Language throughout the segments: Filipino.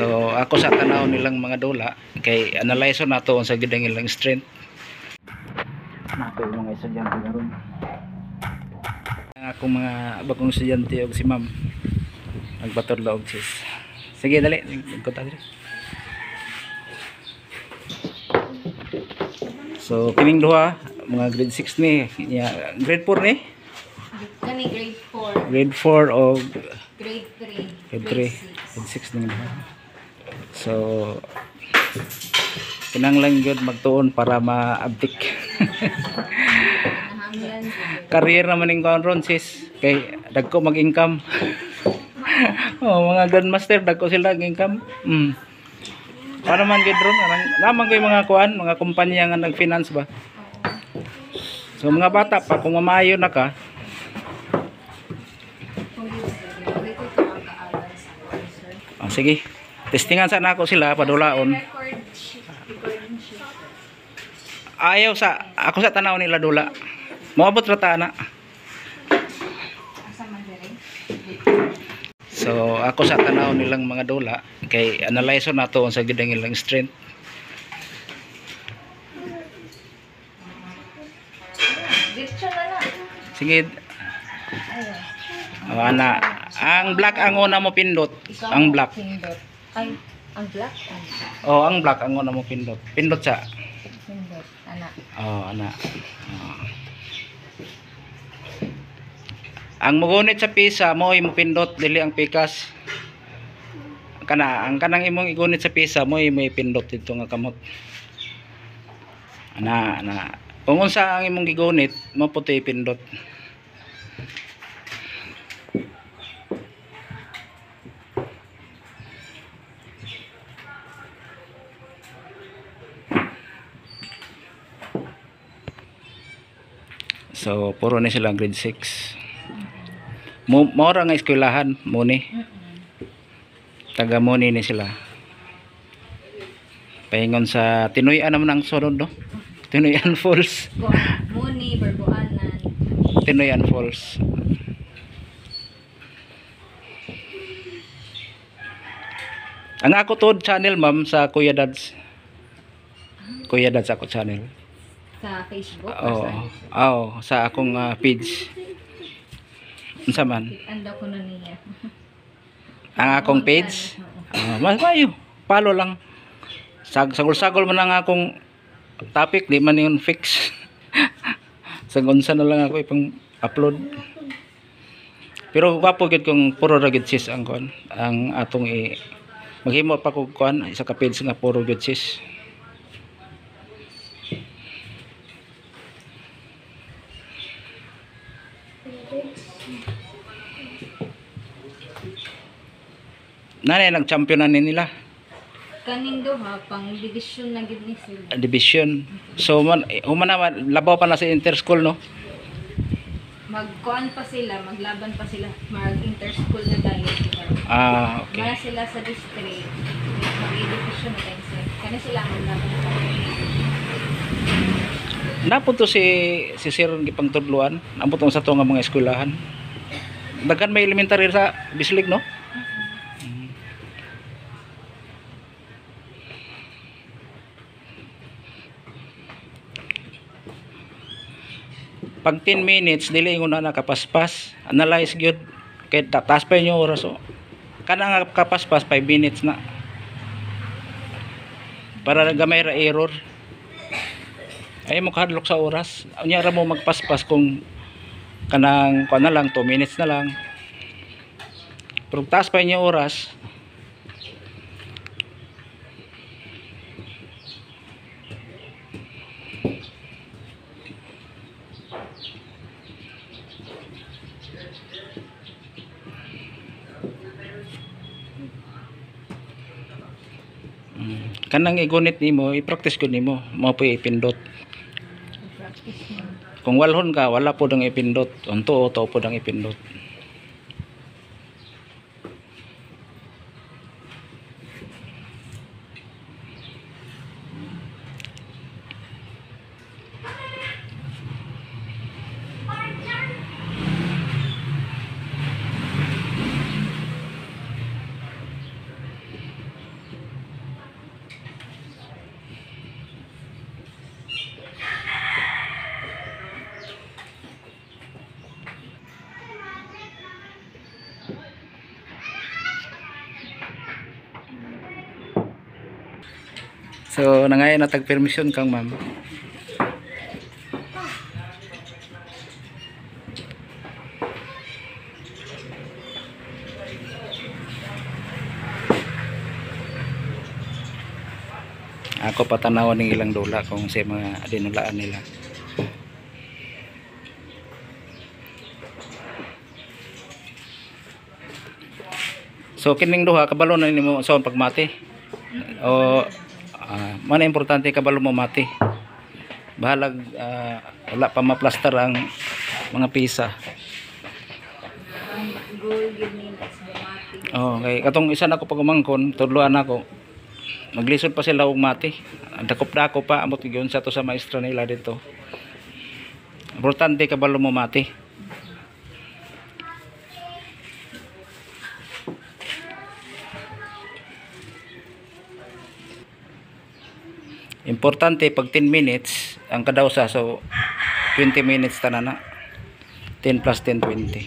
So ako sa tanaw nilang mga dula kay analyze nato sa gid ang ilang strength. Nato yung mga estudyante karon. Ang akong mga bagong estudyante og si ma'am nagpatudlo og sis. Sige dali, kontak diri. So kining duha mga grade 6 ni, grade 4 ni. Kani grade 4. Grade 4 o Grade 3. grade 3, grade 6 din. So kinanglan gyud magtuon para ma-abdik. Nahanglan ko. Career naman ning karon sis kay dagko mag-income. Oh, mga grandmaster dagko sila ng-income. Para man gid ron naman koy mga kuan, mga kumpanya nga nag-finance ba. So mga bata pa kung mamayo na ka, sige. Testingan sana ako sila padulaon. Ayaw sa ako sa tanaw nila dula. Moabot ra ta na. So ako sa tanaw nilang mga dula kay analyze nato sa gid ang ilang strength. Sige. Oh, ana. Ang black ang una mo pindot. Ang black. Ay, ang black? Oh, ang black ang una mo pindot. Pindot sa. Pindot. Ana. Oh, ana. Oh. Ang mugunit sa pisa mo imo pindot dili ang pikas. Ang kanang imong igunit sa pisa mo imo ipindot dito nga kamot. Ana. Kung unsa ang imong gigunit, mo puti ipindot. So puro ni sila grade 6. Mora nga eskwelahan mo ni. Taga mo ni sila. Paingon sa Tinuyan naman ang sunod no. Tinuyan Falls. Muni, Barbuanan. Tinuyan Falls. Ang ako tod channel ma'am sa Kuya Dads. Kuya Dads ako channel. Sa Facebook? Sa akong page. Unsa man? Anda ko na niya. Ang akong page? Mas mayo. Follow lang. Sagol-sagol man ang akong topic, di man yun fix. Sagunsa na lang ako ipang upload. Pero wapo gid kung puro ra gid sis ang kon. Ang atong maghimo pa ko kon isa ka page nga puro gid sis. Nanay nag-champion na nila. Kaning duha pang division na gid ni sila. Division. So humana labaw pa na sa inter-school no. Magkuan pa sila, maglaban pa sila, mag-inter-school na tayo. Okay. Mara sila sa district, mag-division na tayo sila. Kani sila maglaban pa. Napunto si Sir gipang tudluan, napunto sa to nga mga eskwelahan. Daghan may elementary sa Bislig no. Pag 10 minutes dili ingon na nakapaspas, analyze gyud kay taas pa yung oras so. Kana nga kapaspas 5 minutes na. Para gamay ra error. Ay mo kahadlok sa oras. Unya ra mo magpaspas kung kanang kuan na lang 2 minutes na lang. Pero taas pa yung oras. Kanang igunit nimo, i-practice ko nimo, mao po ipindot. Kung walhon ka, wala po dang ipindot. Unto o po dang ipindot. So nangayon na tag permission kang ma'am. Ako patanawon ng ilang dula kung sa mga dinulaan nila. So kining duha kabalo na nimo sa pagmati. O man importante kabalo mo mati. Bahalag wala pa maplastar ang mga pisa. Goal yun minutes bumati. Oh, kay katong isa nako pag umangkon, tudloan ako. Maglisod pa sila og mati. Dakop-dako pa amot gyud sa to sa maestra nila dito. Importante kabalo mo mati. Importante pag 10 minutes ang kadawsa, so 20 minutes tanan na. 10 plus 10 20.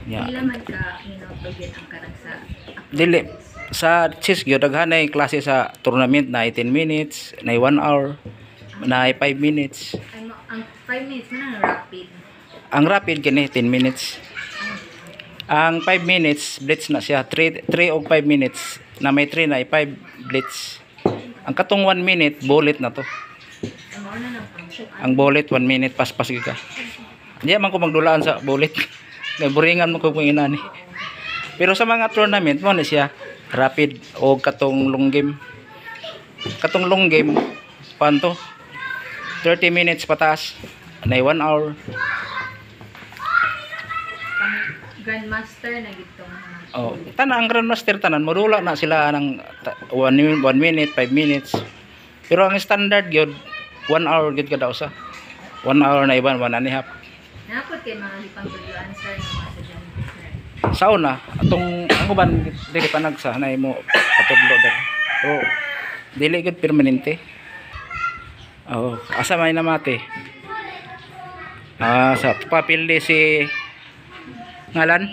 Yeah. Ila man ka minuto yun ang karang sa Dili sa chess gyud daghanay klase sa tournament na 10 minutes, na 1 hour, na 5 minutes. ang 5 minutes man ang rapid. Ang rapid kini 10 minutes. Ang 5 minutes blitz na siya, 3 o 5 minutes na may 3 na 5 blitz. Ang katong 1 minute bullet na to. Ang mauna ng function. Ang bullet 1 minute paspas gyud ka. Di man ko magdulaan sa bullet. Kay buringan mo ko kung inani. Pero sa mga tournament mo na siya rapid o katong long game. Katong long game panto 30 minutes pataas na 1 hour. Grandmaster na gitong Oh, tanan ang grandmaster tanan modula na sila ng 1 minute, 5 minutes. Pero ang standard gyud 1 hour gyud kada usa. 1 hour na iban 1 and a half. napod kay mga lipang tuloan sir ng mga sa Sa una, atong ang uban dili pa nagsa na mo patudlo dali. Pero dili gyud permanente. Oh, asa may namate. Sa papilde si ngalan?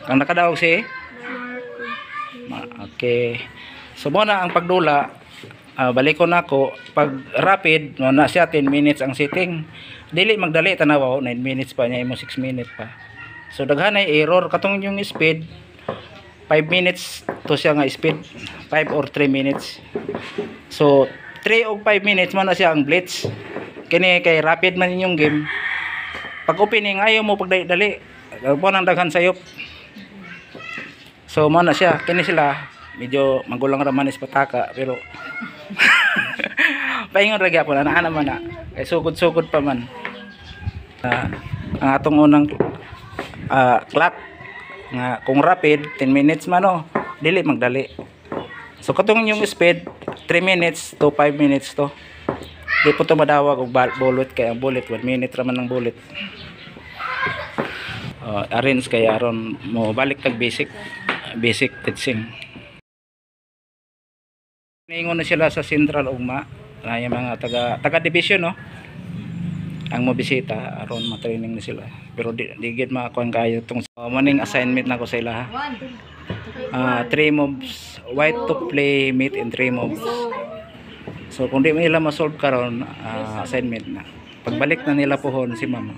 Ang nakadawag si okay. So muna ang pagdula, balik ko na ako pag rapid no na siya 10 minutes ang sitting. Dili magdali tanaw 9 minutes pa niya imo 6 minutes pa. So daghanay error katong yung speed 5 minutes to siya nga speed 5 or 3 minutes. So 3 o 5 minutes man na siya ang blitz. Kini kay rapid man yung game. Pag opening ayaw mo pagdali-dali. Po nang daghan sayop. So mo na siya kini sila medyo magulang ra man is pataka pero paingon ra gyapon ana naman na kay sugod-sugod pa man. Ang atong unang clock nga kung rapid 10 minutes man no dili magdali. So katong yung speed 3 minutes to 5 minutes to. Di po to madawag og bullet kay ang bullet 1 minute ra man ang bullet. Arrange kay aron mo balik kag basic teaching. Ningon na sila sa Central Ugma na yung mga taga division no. Ang mo bisita aron ma-training na sila. Pero di gid makakuan kayo tong morning assignment na ko sa ila. 3 moves white to play mate in 3 moves. So kung di nila ma-solve karon assignment na. Pagbalik na nila pohon si mama.